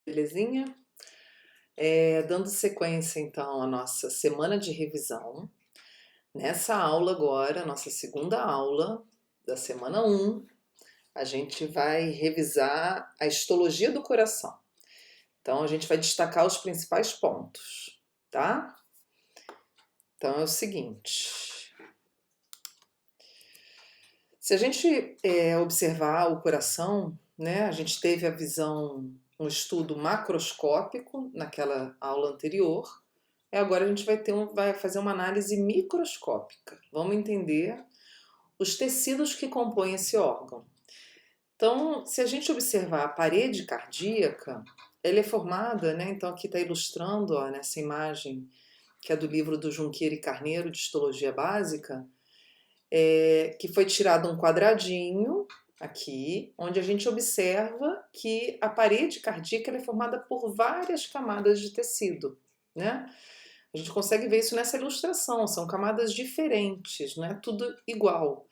Belezinha? Dando sequência então à nossa semana de revisão. Nessa aula agora, nossa segunda aula da semana 1, a gente vai revisar a histologia do coração. Então a gente vai destacar os principais pontos, tá? Então é o seguinte. Se a gente observar o coração, né, a gente teve a visão, um estudo macroscópico naquela aula anterior. Agora a gente vai fazer uma análise microscópica. Vamos entender os tecidos que compõem esse órgão. Então, se a gente observar a parede cardíaca, ela é formada, né? Então aqui está ilustrando, ó, nessa imagem que é do livro do Junqueira e Carneiro de Histologia Básica, que foi tirado um quadradinho aqui, onde a gente observa que a parede cardíaca é formada por várias camadas de tecido, né? A gente consegue ver isso nessa ilustração, são camadas diferentes, não é tudo igual.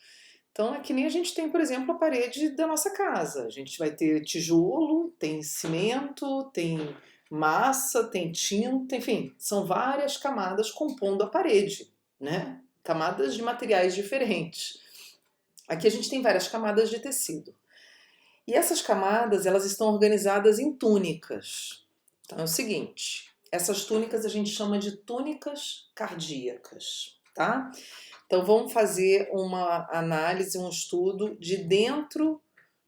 Então é que nem a gente tem, por exemplo, a parede da nossa casa. A gente vai ter tijolo, tem cimento, tem massa, tem tinta, enfim, são várias camadas compondo a parede, né? Camadas de materiais diferentes. Aqui a gente tem várias camadas de tecido. E essas camadas, elas estão organizadas em túnicas. Então é o seguinte, essas túnicas a gente chama de túnicas cardíacas, tá? Então vamos fazer uma análise, um estudo de dentro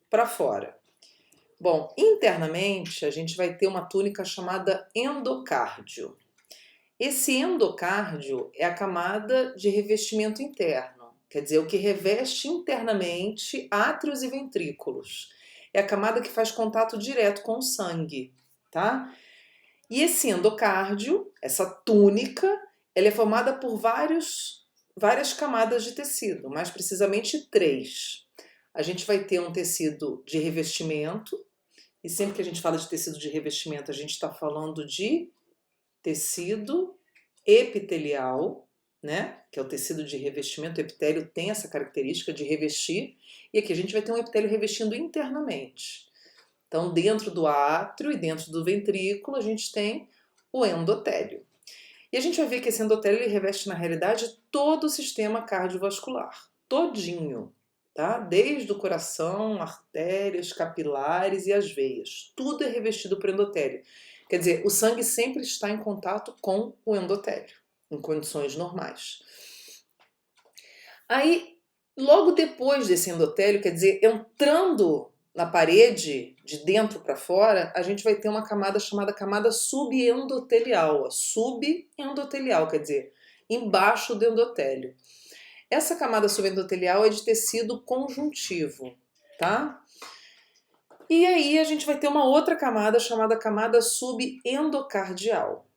para fora. Bom, internamente a gente vai ter uma túnica chamada endocárdio. Esse endocárdio é a camada de revestimento interno, quer dizer, o que reveste internamente átrios e ventrículos. É a camada que faz contato direto com o sangue, tá? E esse endocárdio, essa túnica, ela é formada por várias camadas de tecido, mais precisamente 3. A gente vai ter um tecido de revestimento, e sempre que a gente fala de tecido de revestimento, a gente está falando de tecido epitelial, né? Que é o tecido de revestimento. O epitélio tem essa característica de revestir, e aqui a gente vai ter um epitélio revestindo internamente. Então, dentro do átrio e dentro do ventrículo, a gente tem o endotélio. E a gente vai ver que esse endotélio ele reveste, na realidade, todo o sistema cardiovascular, todinho, tá? Desde o coração, artérias, capilares e as veias. Tudo é revestido por endotélio. Quer dizer, o sangue sempre está em contato com o endotélio, em condições normais. Aí, logo depois desse endotélio, quer dizer, entrando na parede, de dentro para fora, a gente vai ter uma camada chamada camada subendotelial. Subendotelial, quer dizer, embaixo do endotélio. Essa camada subendotelial é de tecido conjuntivo, tá? E aí a gente vai ter uma outra camada chamada camada subendocardial,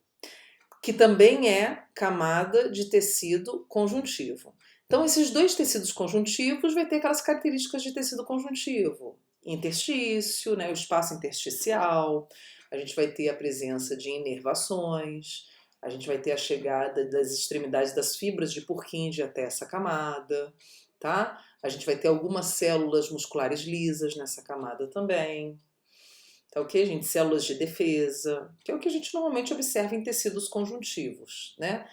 que também é camada de tecido conjuntivo. Então, esses dois tecidos conjuntivos vai ter aquelas características de tecido conjuntivo. Interstício, né, o espaço intersticial, a gente vai ter a presença de inervações, a gente vai ter a chegada das extremidades das fibras de Purkinje até essa camada, tá? A gente vai ter algumas células musculares lisas nessa camada também. Tá ok, gente? Células de defesa, que é o que a gente normalmente observa em tecidos conjuntivos, né?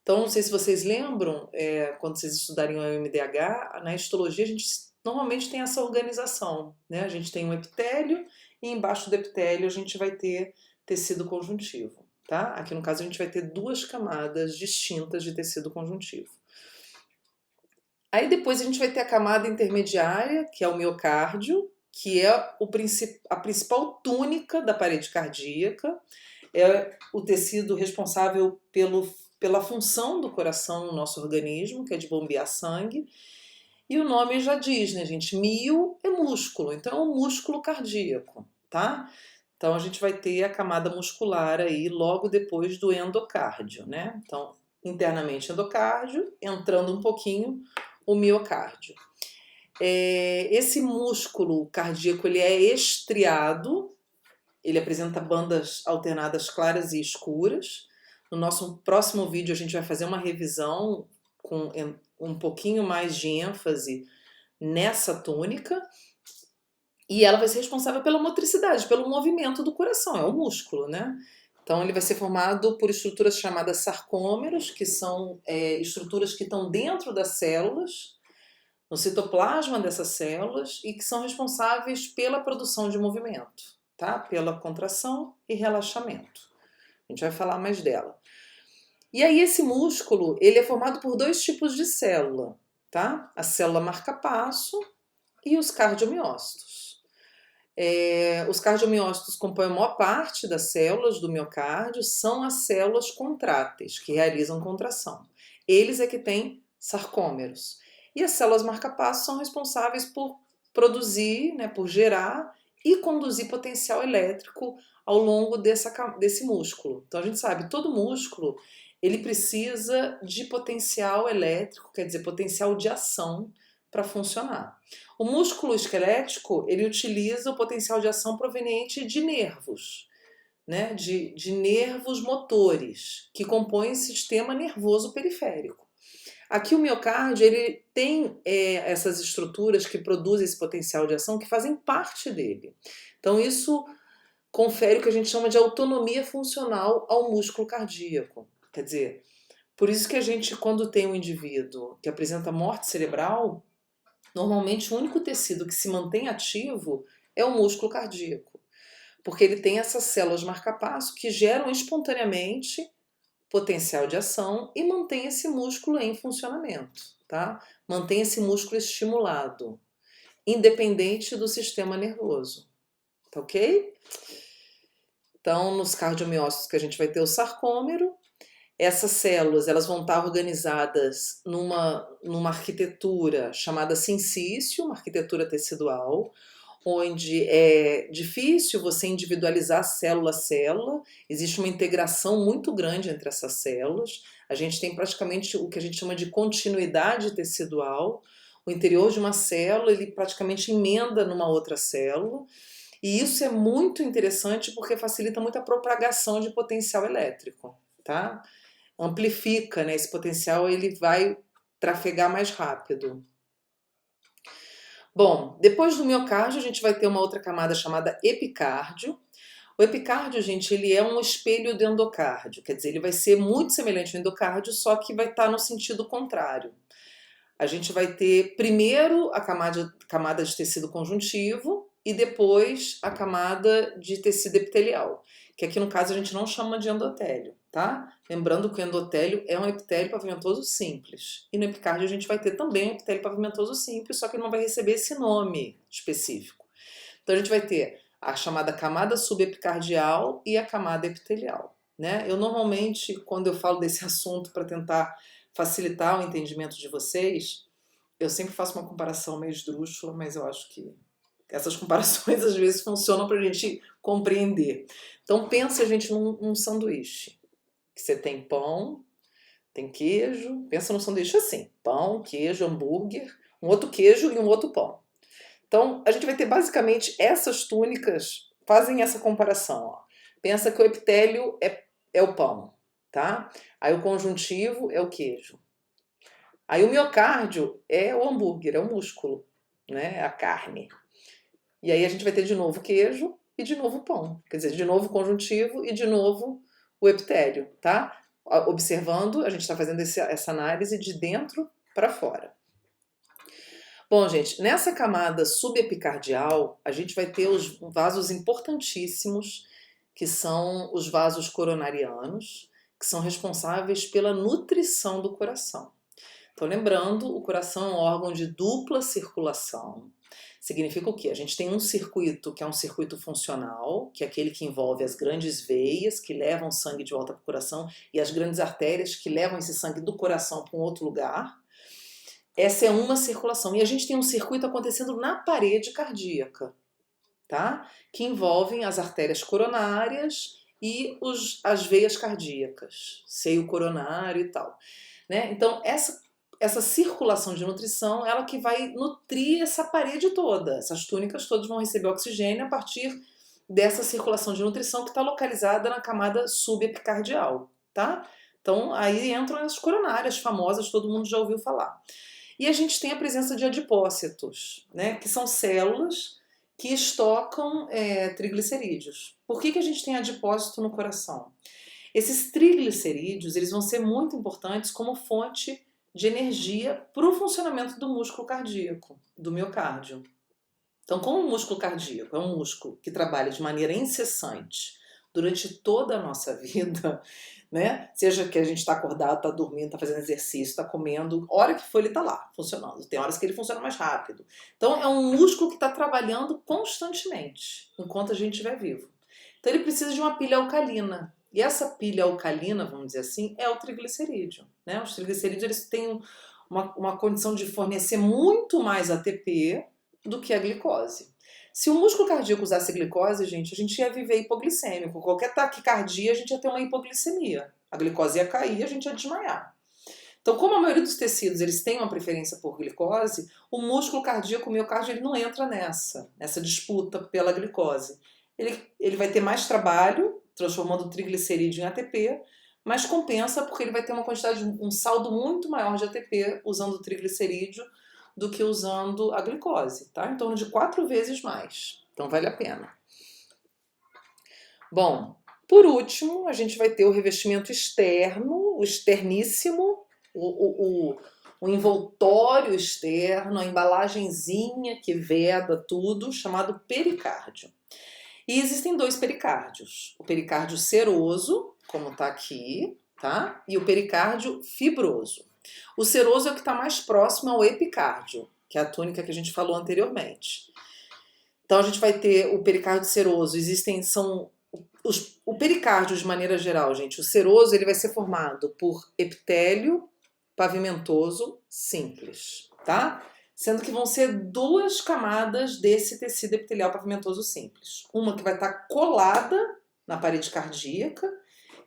Então, não sei se vocês lembram, quando vocês estudarem o MDH, na histologia a gente normalmente tem essa organização, né? A gente tem um epitélio e embaixo do epitélio a gente vai ter tecido conjuntivo, tá? Aqui no caso a gente vai ter 2 camadas distintas de tecido conjuntivo. Aí depois a gente vai ter a camada intermediária, que é o miocárdio, que é a principal túnica da parede cardíaca, é o tecido responsável pela função do coração no nosso organismo, que é de bombear sangue. E o nome já diz, né, gente? Mio é músculo, então é o músculo cardíaco, tá? Então a gente vai ter a camada muscular aí logo depois do endocárdio, né? Então, internamente endocárdio, entrando um pouquinho o miocárdio. Esse músculo cardíaco ele é estriado, ele apresenta bandas alternadas claras e escuras. No nosso próximo vídeo a gente vai fazer uma revisão com um pouquinho mais de ênfase nessa túnica. E ela vai ser responsável pela motricidade, pelo movimento do coração, é o músculo, né? Então ele vai ser formado por estruturas chamadas sarcômeros, que são estruturas que estão dentro das células, no citoplasma dessas células, e que são responsáveis pela produção de movimento, tá? Pela contração e relaxamento. A gente vai falar mais dela. E aí esse músculo, ele é formado por dois tipos de célula, tá? A célula marca-passo e os cardiomiócitos. Os cardiomiócitos compõem a maior parte das células do miocárdio, são as células contráteis, que realizam contração. Eles é que têm sarcômeros. E as células marca-passo são responsáveis por produzir, né, por gerar e conduzir potencial elétrico ao longo desse músculo. Então a gente sabe, todo músculo ele precisa de potencial elétrico, quer dizer, potencial de ação para funcionar. O músculo esquelético, ele utiliza o potencial de ação proveniente de nervos, né? de nervos motores, que compõem o sistema nervoso periférico. Aqui o miocárdio, ele tem essas estruturas que produzem esse potencial de ação, que fazem parte dele. Então isso confere o que a gente chama de autonomia funcional ao músculo cardíaco. Quer dizer, por isso que a gente, quando tem um indivíduo que apresenta morte cerebral, normalmente o único tecido que se mantém ativo é o músculo cardíaco, porque ele tem essas células marca-passo que geram espontaneamente potencial de ação e mantém esse músculo em funcionamento, tá? Mantém esse músculo estimulado, independente do sistema nervoso, tá ok? Então, nos cardiomiócitos que a gente vai ter o sarcômero, essas células elas vão estar organizadas numa arquitetura chamada sincício, uma arquitetura tecidual, onde é difícil você individualizar célula a célula, existe uma integração muito grande entre essas células, a gente tem praticamente o que a gente chama de continuidade tecidual, o interior de uma célula ele praticamente emenda numa outra célula, e isso é muito interessante porque facilita muito a propagação de potencial elétrico, tá? Amplifica, né? Esse potencial ele vai trafegar mais rápido. Bom, depois do miocárdio a gente vai ter uma outra camada chamada epicárdio. O epicárdio, gente, ele é um espelho do endocárdio, quer dizer, ele vai ser muito semelhante ao endocárdio, só que vai estar no sentido contrário. A gente vai ter primeiro a camada de tecido conjuntivo e depois a camada de tecido epitelial, que aqui no caso a gente não chama de endotélio, tá? Lembrando que o endotélio é um epitélio pavimentoso simples. E no epicárdio a gente vai ter também um epitélio pavimentoso simples, só que não vai receber esse nome específico. Então a gente vai ter a chamada camada subepicardial e a camada epitelial, né? Eu normalmente, quando eu falo desse assunto para tentar facilitar o entendimento de vocês, eu sempre faço uma comparação meio esdrúxula, mas eu acho que essas comparações às vezes funcionam para a gente compreender. Então pensa a gente num sanduíche, que você tem pão, tem queijo, pensa num sanduíche assim, pão, queijo, hambúrguer, um outro queijo e um outro pão. Então a gente vai ter basicamente essas túnicas, fazem essa comparação. Ó. Pensa que o epitélio é o pão, tá? Aí o conjuntivo é o queijo. Aí o miocárdio é o hambúrguer, é o músculo, né? É a carne. E aí a gente vai ter de novo queijo e de novo pão. Quer dizer, de novo conjuntivo e de novo o epitélio, tá? Observando, a gente está fazendo essa análise de dentro para fora. Bom, gente, nessa camada subepicardial, a gente vai ter os vasos importantíssimos, que são os vasos coronarianos, que são responsáveis pela nutrição do coração. Então, lembrando, o coração é um órgão de dupla circulação. Significa o quê? A gente tem um circuito que é um circuito funcional, que é aquele que envolve as grandes veias que levam sangue de volta para o coração e as grandes artérias que levam esse sangue do coração para um outro lugar. Essa é uma circulação. E a gente tem um circuito acontecendo na parede cardíaca, tá? Que envolvem as artérias coronárias e as veias cardíacas, seio coronário e tal. Né? Então, essa circulação de nutrição, ela que vai nutrir essa parede toda. Essas túnicas todas vão receber oxigênio a partir dessa circulação de nutrição que está localizada na camada subepicardial, tá? Então, aí entram as coronárias famosas, todo mundo já ouviu falar. E a gente tem a presença de adipócitos, né? Que são células que estocam triglicerídeos. Por que a gente tem adipócito no coração? Esses triglicerídeos eles vão ser muito importantes como fonte de energia para o funcionamento do músculo cardíaco, do miocárdio. Então, como o músculo cardíaco é um músculo que trabalha de maneira incessante durante toda a nossa vida, né? Seja que a gente está acordado, está dormindo, está fazendo exercício, está comendo, hora que for ele está lá, funcionando. Tem horas que ele funciona mais rápido. Então, é um músculo que está trabalhando constantemente, enquanto a gente estiver vivo. Então, ele precisa de uma pilha alcalina. E essa pilha alcalina, vamos dizer assim, é o triglicerídeo, né? Os triglicerídeos eles têm uma condição de fornecer muito mais ATP do que a glicose. Se o músculo cardíaco usasse glicose, a gente ia viver hipoglicêmico. Qualquer taquicardia, a gente ia ter uma hipoglicemia. A glicose ia cair, a gente ia desmaiar. Então, como a maioria dos tecidos eles têm uma preferência por glicose, o músculo cardíaco, o miocárdio, ele não entra nessa disputa pela glicose. Ele vai ter mais trabalho, transformando o triglicerídeo em ATP, mas compensa porque ele vai ter um saldo muito maior de ATP usando o triglicerídeo do que usando a glicose, tá? Em torno de 4 vezes mais. Então vale a pena. Bom, por último, a gente vai ter o revestimento externo, o externíssimo, o envoltório externo, a embalagenzinha que veda tudo, chamado pericárdio. E existem 2 pericárdios. O pericárdio seroso, como tá aqui, tá? E o pericárdio fibroso. O seroso é o que está mais próximo ao epicárdio, que é a túnica que a gente falou anteriormente. Então a gente vai ter o pericárdio seroso. O pericárdio de maneira geral, gente, o seroso ele vai ser formado por epitélio pavimentoso simples, tá? Sendo que vão ser 2 camadas desse tecido epitelial pavimentoso simples. Uma que vai estar colada na parede cardíaca,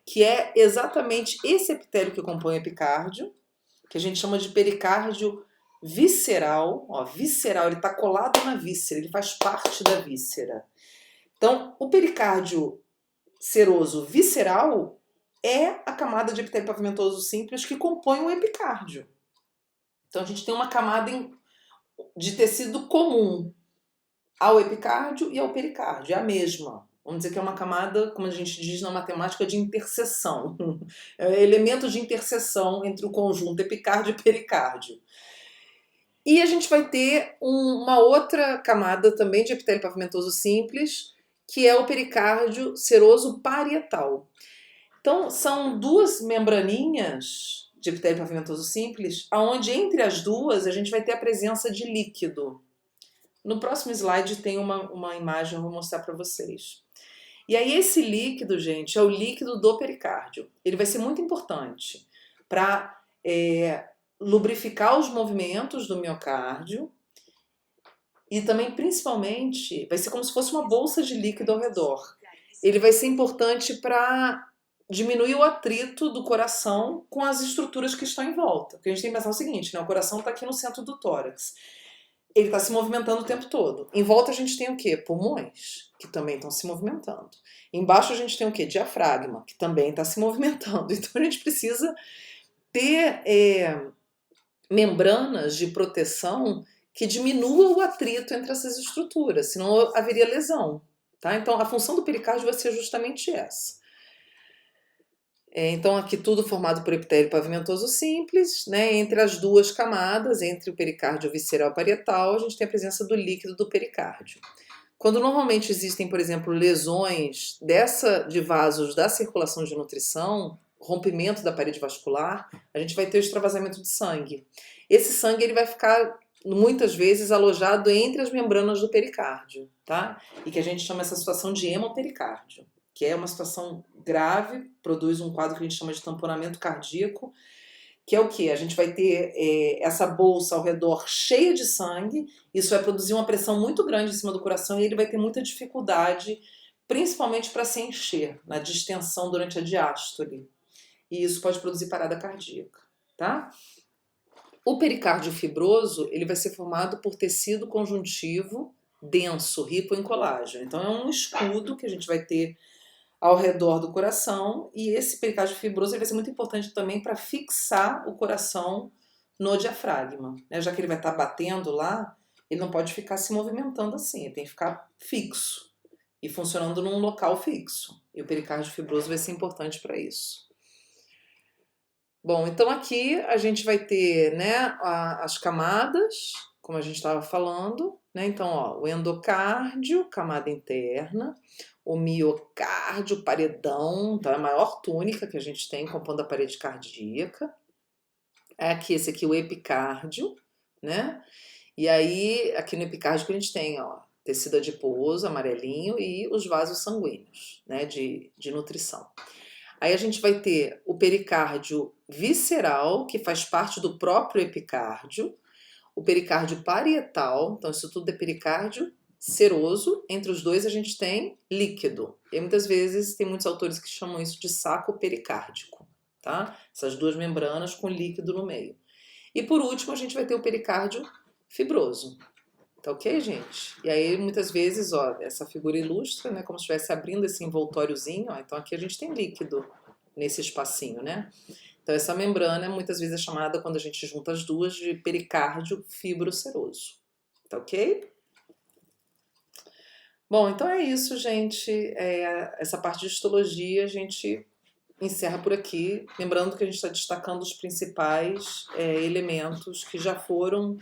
que é exatamente esse epitélio que compõe o epicárdio, que a gente chama de pericárdio visceral. Ó, visceral, ele está colado na víscera, ele faz parte da víscera. Então, o pericárdio seroso visceral é a camada de epitélio pavimentoso simples que compõe o epicárdio. Então, a gente tem uma camada de tecido comum ao epicárdio e ao pericárdio, é a mesma. Vamos dizer que é uma camada, como a gente diz na matemática, de interseção. É elemento de interseção entre o conjunto epicárdio e pericárdio. E a gente vai ter uma outra camada também de epitélio pavimentoso simples, que é o pericárdio seroso parietal. Então, são 2 membraninhas de epitélio pavimentoso simples, onde entre as duas a gente vai ter a presença de líquido. No próximo slide tem uma imagem que eu vou mostrar para vocês. E aí esse líquido, gente, é o líquido do pericárdio. Ele vai ser muito importante para lubrificar os movimentos do miocárdio e também, principalmente, vai ser como se fosse uma bolsa de líquido ao redor. Ele vai ser importante para diminuir o atrito do coração com as estruturas que estão em volta. Porque a gente tem que pensar o seguinte, né? O coração está aqui no centro do tórax. Ele está se movimentando o tempo todo. Em volta a gente tem o quê? Pulmões, que também estão se movimentando. Embaixo a gente tem o quê? Diafragma, que também está se movimentando. Então a gente precisa ter membranas de proteção que diminuam o atrito entre essas estruturas, senão haveria lesão. Tá? Então a função do pericárdio vai ser justamente essa. Então aqui tudo formado por epitélio pavimentoso simples, né? Entre as 2 camadas, entre o pericárdio visceral e parietal, a gente tem a presença do líquido do pericárdio. Quando normalmente existem, por exemplo, lesões de vasos da circulação de nutrição, rompimento da parede vascular, a gente vai ter o extravasamento de sangue. Esse sangue ele vai ficar muitas vezes alojado entre as membranas do pericárdio, tá? E que a gente chama essa situação de hemopericárdio, que é uma situação grave, produz um quadro que a gente chama de tamponamento cardíaco, que é o que? A gente vai ter essa bolsa ao redor cheia de sangue, isso vai produzir uma pressão muito grande em cima do coração e ele vai ter muita dificuldade, principalmente para se encher, na distensão durante a diástole. E isso pode produzir parada cardíaca, tá? O pericárdio fibroso, ele vai ser formado por tecido conjuntivo denso, rico em colágeno. Então é um escudo que a gente vai ter ao redor do coração, e esse pericárdio fibroso vai ser muito importante também para fixar o coração no diafragma, né? Já que ele vai estar batendo lá, ele não pode ficar se movimentando assim, ele tem que ficar fixo e funcionando num local fixo. E o pericárdio fibroso vai ser importante para isso. Bom, então aqui a gente vai ter, né, as camadas, como a gente estava falando, né? Então, ó, o endocárdio, camada interna, o miocárdio, paredão, então é a maior túnica que a gente tem compondo a parede cardíaca. É aqui esse aqui o epicárdio, né? E aí aqui no epicárdio que a gente tem, ó, tecido adiposo, amarelinho e os vasos sanguíneos, né, de nutrição. Aí a gente vai ter o pericárdio visceral, que faz parte do próprio epicárdio, o pericárdio parietal, então isso tudo é pericárdio seroso, entre os dois a gente tem líquido. E muitas vezes tem muitos autores que chamam isso de saco pericárdico, tá? Essas duas membranas com líquido no meio. E por último a gente vai ter o pericárdio fibroso. Tá ok, gente? E aí, muitas vezes, ó, essa figura ilustra, né, como se estivesse abrindo esse envoltóriozinho, ó, então aqui a gente tem líquido nesse espacinho, né? Então essa membrana muitas vezes é chamada, quando a gente junta as duas, de pericárdio fibroceroso. Tá ok? Bom, então é isso, gente. Essa parte de histologia a gente encerra por aqui. Lembrando que a gente está destacando os principais elementos que já foram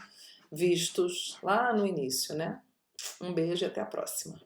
vistos lá no início, né? Um beijo e até a próxima.